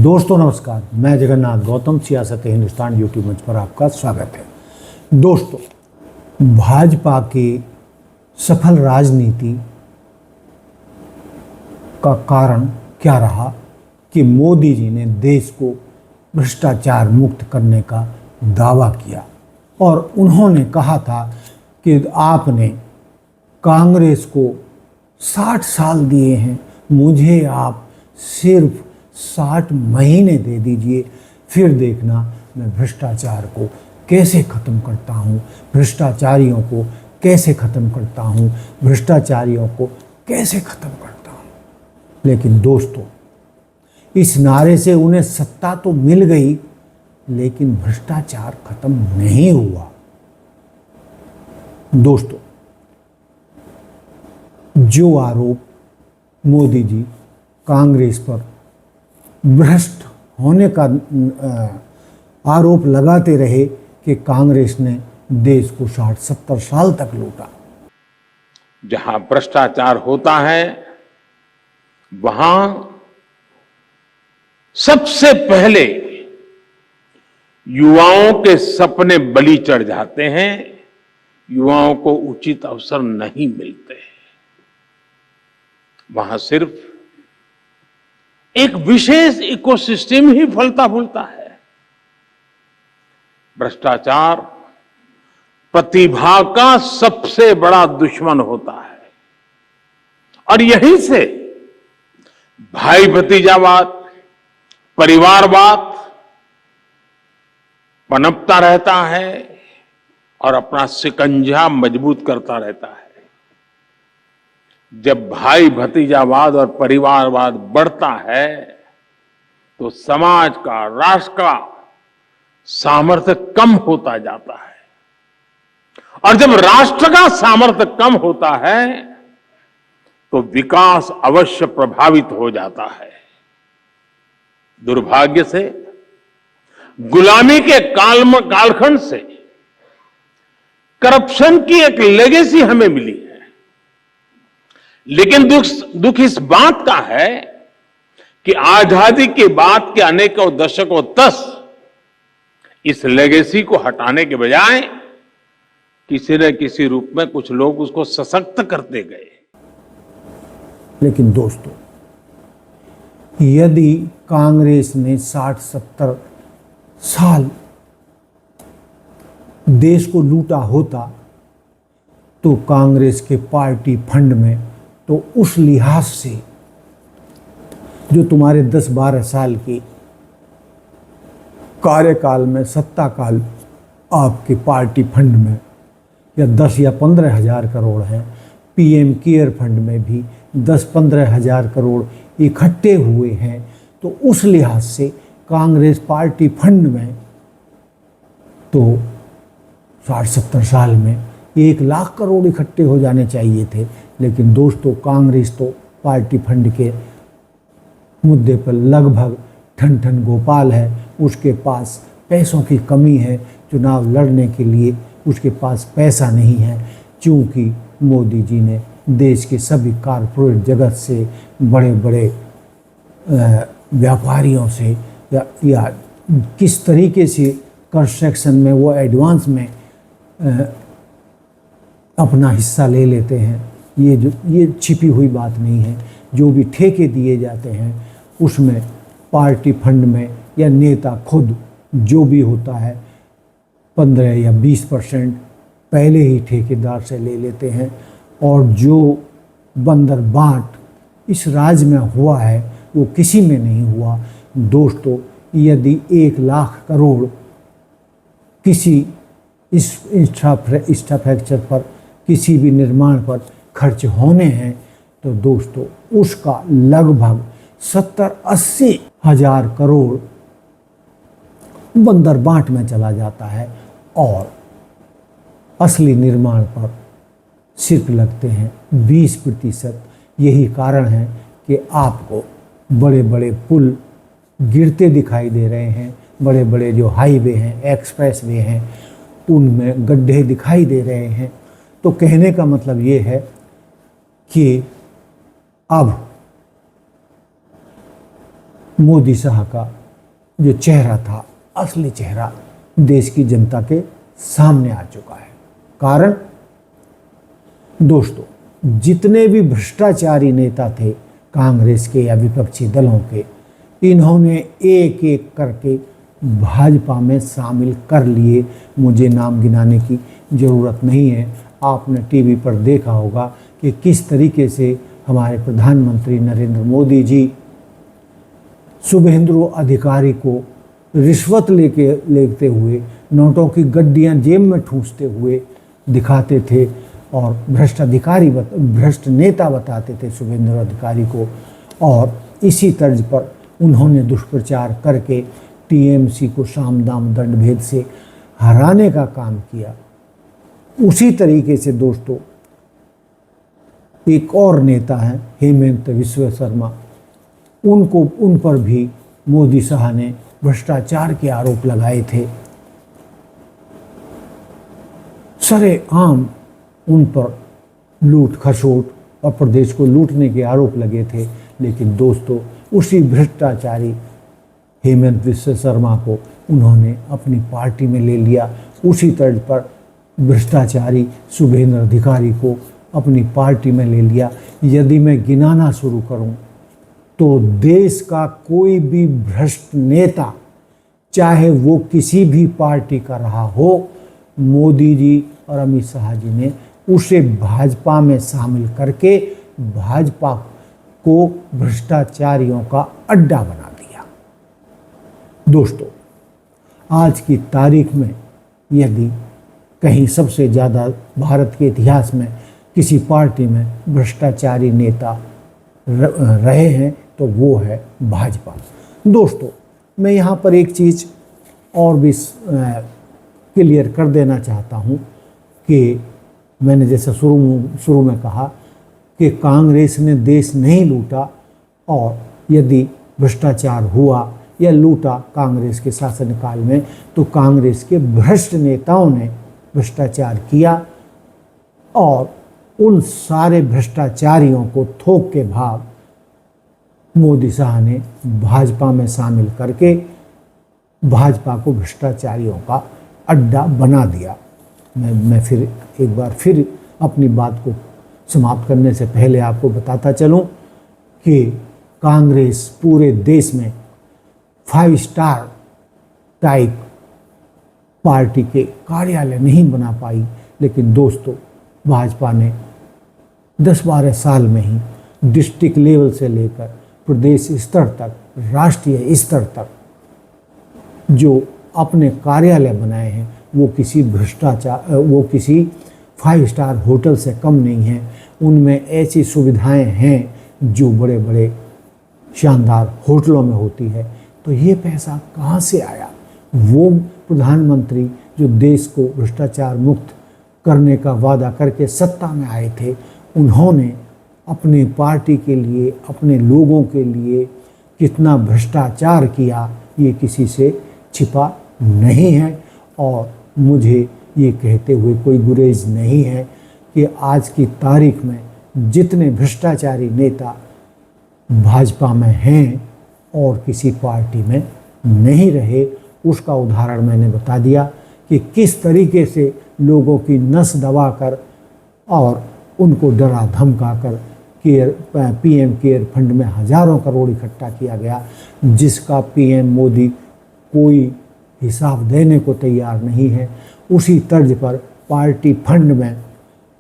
दोस्तों नमस्कार, मैं जगन्नाथ गौतम सियासत हिंदुस्तान यूट्यूब मंच पर आपका स्वागत है। दोस्तों, भाजपा की सफल राजनीति का कारण क्या रहा कि मोदी जी ने देश को भ्रष्टाचार मुक्त करने का दावा किया और उन्होंने कहा था कि आपने कांग्रेस को 60 साल दिए हैं, मुझे आप सिर्फ 60 महीने दे दीजिए, फिर देखना मैं भ्रष्टाचार को कैसे ख़त्म करता हूँ, भ्रष्टाचारियों को कैसे ख़त्म करता हूँ, भ्रष्टाचारियों को कैसे ख़त्म करता हूँ। लेकिन दोस्तों, इस नारे से उन्हें सत्ता तो मिल गई, लेकिन भ्रष्टाचार ख़त्म नहीं हुआ। दोस्तों, जो आरोप मोदी जी कांग्रेस पर भ्रष्ट होने का आरोप लगाते रहे कि कांग्रेस ने देश को 60-70 साल तक लूटा। जहां भ्रष्टाचार होता है वहां सबसे पहले युवाओं के सपने बलि चढ़ जाते हैं, युवाओं को उचित अवसर नहीं मिलते। वहां सिर्फ एक विशेष इकोसिस्टम ही फलता फूलता है। भ्रष्टाचार प्रतिभा का सबसे बड़ा दुश्मन होता है और यहीं से भाई भतीजावाद, परिवारवाद पनपता रहता है और अपना शिकंजा मजबूत करता रहता है। जब भाई भतीजावाद और परिवारवाद बढ़ता है तो समाज का, राष्ट्र का सामर्थ्य कम होता जाता है और जब राष्ट्र का सामर्थ्य कम होता है तो विकास अवश्य प्रभावित हो जाता है। दुर्भाग्य से गुलामी के कालखंड से करप्शन की एक लेगेसी हमें मिली है, लेकिन दुख इस बात का है कि आजादी के बाद के अनेकों दशकों तक इस लेगेसी को हटाने के बजाय किसी न किसी रूप में कुछ लोग उसको सशक्त करते गए। लेकिन दोस्तों, यदि कांग्रेस ने 60-70 साल देश को लूटा होता तो कांग्रेस के पार्टी फंड में तो उस लिहाज से जो तुम्हारे 10-12 साल की कार्यकाल में, सत्ता काल आपके पार्टी फंड में या 10 या 15 हजार करोड़ है, पीएम केयर फंड में भी 10-15 हजार करोड़ इकट्ठे हुए हैं, तो उस लिहाज से कांग्रेस पार्टी फंड में तो 60-70 साल में 1 लाख करोड़ इकट्ठे हो जाने चाहिए थे। लेकिन दोस्तों, कांग्रेस तो पार्टी फंड के मुद्दे पर लगभग ठन गोपाल है। उसके पास पैसों की कमी है, चुनाव लड़ने के लिए उसके पास पैसा नहीं है, क्योंकि मोदी जी ने देश के सभी कॉरपोरेट जगत से, बड़े बड़े व्यापारियों से या किस तरीके से कंस्ट्रक्शन में वो एडवांस में अपना हिस्सा ले लेते हैं, ये छिपी हुई बात नहीं है। जो भी ठेके दिए जाते हैं उसमें पार्टी फंड में या नेता खुद जो भी होता है 15 या 20% पहले ही ठेकेदार से ले लेते हैं। और जो बंदर बांट इस राज्य में हुआ है वो किसी में नहीं हुआ। दोस्तों, यदि 1 लाख करोड़ किसी इस इंफ्रास्ट्रक्चर पर, किसी भी निर्माण पर खर्च होने हैं तो दोस्तों उसका लगभग 70-80 हजार करोड़ बंदर बांट में चला जाता है और असली निर्माण पर सिर्फ लगते हैं 20%। यही कारण है कि आपको बड़े बड़े पुल गिरते दिखाई दे रहे हैं, बड़े बड़े जो हाईवे हैं, एक्सप्रेस वे हैं, उनमें गड्ढे दिखाई दे रहे हैं। तो कहने का मतलब ये है कि अब मोदी शाह का जो चेहरा था, असली चेहरा देश की जनता के सामने आ चुका है। कारण दोस्तों, जितने भी भ्रष्टाचारी नेता थे कांग्रेस के या विपक्षी दलों के, इन्होंने एक एक करके भाजपा में शामिल कर लिए। मुझे नाम गिनाने की ज़रूरत नहीं है, आपने टीवी पर देखा होगा कि किस तरीके से हमारे प्रधानमंत्री नरेंद्र मोदी जी शुभेंदु अधिकारी को रिश्वत लेते हुए, नोटों की गड्डियां जेब में ठूंसते हुए दिखाते थे और भ्रष्ट नेता बताते थे शुभेंदु अधिकारी को। और इसी तर्ज पर उन्होंने दुष्प्रचार करके टीएमसी को साम दाम दंड भेद से हराने का काम किया। उसी तरीके से दोस्तों एक और नेता हैं हेमंत बिस्वा शर्मा, उन पर भी मोदी शाह ने भ्रष्टाचार के आरोप लगाए थे। सरेआम उन पर लूट खसोट और प्रदेश को लूटने के आरोप लगे थे। लेकिन दोस्तों, उसी भ्रष्टाचारी हेमंत बिस्वा शर्मा को उन्होंने अपनी पार्टी में ले लिया। उसी तर्ज पर भ्रष्टाचारी शुभेंदु अधिकारी को अपनी पार्टी में ले लिया। यदि मैं गिनाना शुरू करूं तो देश का कोई भी भ्रष्ट नेता, चाहे वो किसी भी पार्टी का रहा हो, मोदी जी और अमित शाह जी ने उसे भाजपा में शामिल करके भाजपा को भ्रष्टाचारियों का अड्डा बना दिया। दोस्तों, आज की तारीख में यदि कहीं सबसे ज़्यादा भारत के इतिहास में किसी पार्टी में भ्रष्टाचारी नेता रहे हैं तो वो है भाजपा। दोस्तों, मैं यहाँ पर एक चीज़ और भी क्लियर कर देना चाहता हूँ कि मैंने जैसा शुरू में कहा कि कांग्रेस ने देश नहीं लूटा, और यदि भ्रष्टाचार हुआ या लूटा कांग्रेस के शासनकाल में तो कांग्रेस के भ्रष्ट नेताओं ने भ्रष्टाचार किया और उन सारे भ्रष्टाचारियों को थोक के भाव मोदी शाह ने भाजपा में शामिल करके भाजपा को भ्रष्टाचारियों का अड्डा बना दिया। मैं फिर एक बार फिर अपनी बात को समाप्त करने से पहले आपको बताता चलूं कि कांग्रेस पूरे देश में 5 स्टार टाइप पार्टी के कार्यालय नहीं बना पाई। लेकिन दोस्तों, भाजपा ने 10-12 साल में ही डिस्ट्रिक्ट लेवल से लेकर प्रदेश स्तर तक, राष्ट्रीय स्तर तक जो अपने कार्यालय बनाए हैं वो किसी 5 स्टार होटल से कम नहीं हैं। उनमें ऐसी सुविधाएं हैं जो बड़े बड़े शानदार होटलों में होती है। तो ये पैसा कहाँ से आया? वो प्रधानमंत्री जो देश को भ्रष्टाचार मुक्त करने का वादा करके सत्ता में आए थे, उन्होंने अपने पार्टी के लिए, अपने लोगों के लिए कितना भ्रष्टाचार किया ये किसी से छिपा नहीं है। और मुझे ये कहते हुए कोई गुरेज नहीं है कि आज की तारीख में जितने भ्रष्टाचारी नेता भाजपा में हैं और किसी पार्टी में नहीं रहे, उसका उदाहरण मैंने बता दिया कि किस तरीके से लोगों की नस दबाकर और उनको डरा धमका कर पीएम केयर फंड में हजारों करोड़ इकट्ठा किया गया, जिसका पीएम मोदी कोई हिसाब देने को तैयार नहीं है। उसी तर्ज पर पार्टी फंड में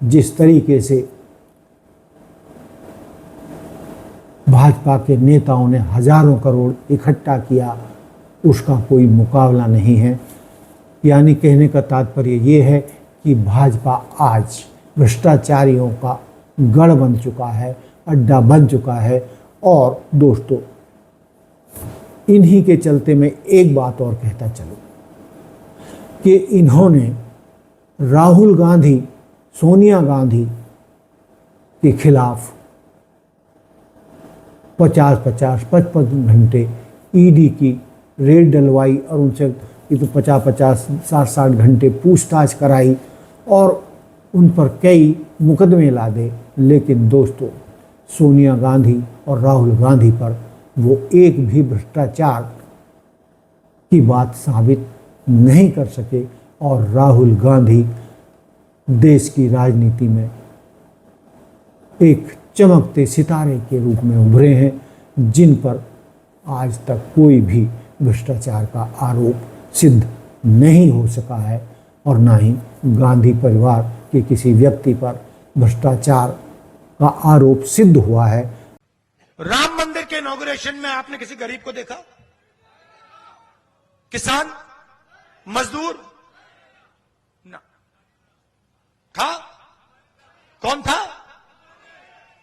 जिस तरीके से भाजपा के नेताओं ने हजारों करोड़ इकट्ठा किया, उसका कोई मुकाबला नहीं है। यानी कहने का तात्पर्य ये है कि भाजपा आज भ्रष्टाचारियों का गढ़ बन चुका है, अड्डा बन चुका है। और दोस्तों, इन्हीं के चलते मैं एक बात और कहता चलूं कि इन्होंने राहुल गांधी, सोनिया गांधी के खिलाफ 50-55 घंटे ईडी की रेड डलवाई और उनसे 50-50, 60-60 घंटे पूछताछ कराई और उन पर कई मुकदमे लादे। लेकिन दोस्तों, सोनिया गांधी और राहुल गांधी पर वो एक भी भ्रष्टाचार की बात साबित नहीं कर सके और राहुल गांधी देश की राजनीति में एक चमकते सितारे के रूप में उभरे हैं, जिन पर आज तक कोई भी भ्रष्टाचार का आरोप सिद्ध नहीं हो सका है और ना ही गांधी परिवार के किसी व्यक्ति पर भ्रष्टाचार का आरोप सिद्ध हुआ है। राम मंदिर के इनॉग्रेशन में आपने किसी गरीब को देखा? किसान, मजदूर ना था? कौन था?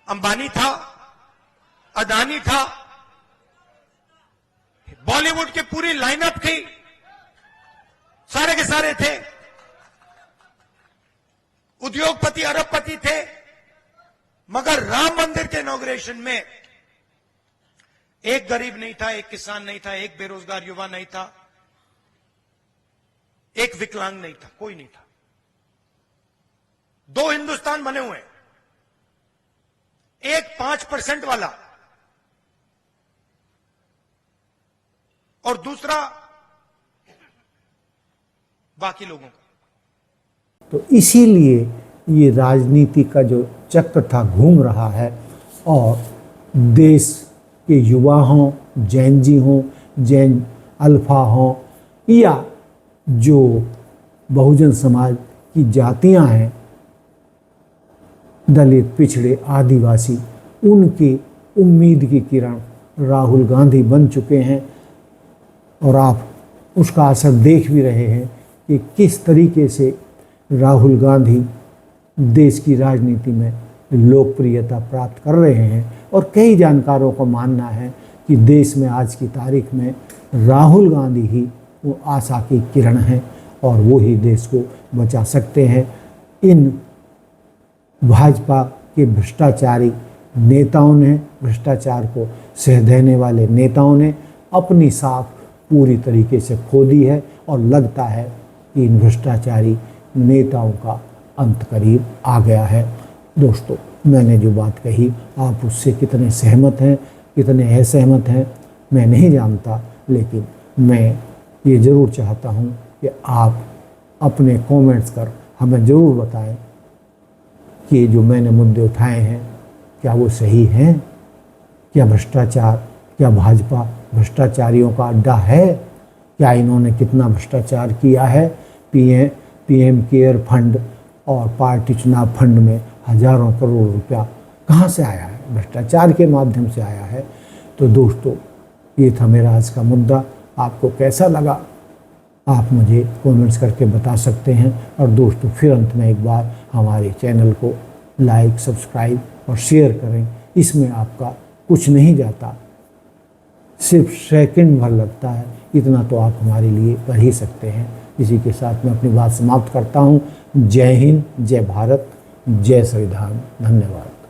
अंबानी था, अदानी था, बॉलीवुड की पूरी लाइनअप थी, सारे के सारे थे, उद्योगपति अरबपति थे, मगर राम मंदिर के इनॉग्रेशन में एक गरीब नहीं था, एक किसान नहीं था, एक बेरोजगार युवा नहीं था, एक विकलांग नहीं था, कोई नहीं था। दो हिंदुस्तान बने हुए हैं, एक 5% वाला और दूसरा बाकी लोगों का। तो इसीलिए ये राजनीति का जो चक्र था घूम रहा है और देश के युवा हों, जैन जी हों, जैन अल्फा हों या जो बहुजन समाज की जातियां हैं, दलित, पिछड़े, आदिवासी, उनकी उम्मीद की किरण राहुल गांधी बन चुके हैं और आप उसका असर देख भी रहे हैं कि किस तरीके से राहुल गांधी देश की राजनीति में लोकप्रियता प्राप्त कर रहे हैं। और कई जानकारों का मानना है कि देश में आज की तारीख में राहुल गांधी ही वो आशा की किरण हैं और वो ही देश को बचा सकते हैं। इन भाजपा के भ्रष्टाचारी नेताओं ने, भ्रष्टाचार को सह देने वाले नेताओं ने अपनी साख पूरी तरीके से खो दी है और लगता है कि इन भ्रष्टाचारी नेताओं का अंत करीब आ गया है। दोस्तों, मैंने जो बात कही आप उससे कितने सहमत हैं, कितने असहमत हैं, मैं नहीं जानता, लेकिन मैं ये ज़रूर चाहता हूँ कि आप अपने कमेंट्स कर हमें ज़रूर बताएं कि जो मैंने मुद्दे उठाए हैं क्या वो सही हैं, क्या भ्रष्टाचार, क्या भाजपा भ्रष्टाचारियों का अड्डा है, क्या इन्होंने कितना भ्रष्टाचार किया है। पीएम केयर फंड और पार्टी चुनाव फंड में हजारों करोड़ रुपया कहाँ से आया है? भ्रष्टाचार के माध्यम से आया है। तो दोस्तों, ये था मेरा आज का मुद्दा। आपको कैसा लगा आप मुझे कमेंट्स करके बता सकते हैं। और दोस्तों, फिर अंत में एक बार हमारे चैनल को लाइक, सब्सक्राइब और शेयर करें। इसमें आपका कुछ नहीं जाता, सिर्फ सेकंड भर लगता है, इतना तो आप हमारे लिए कर ही सकते हैं। इसी के साथ मैं अपनी बात समाप्त करता हूँ। जय हिंद, जय भारत, जय संविधान। धन्यवाद।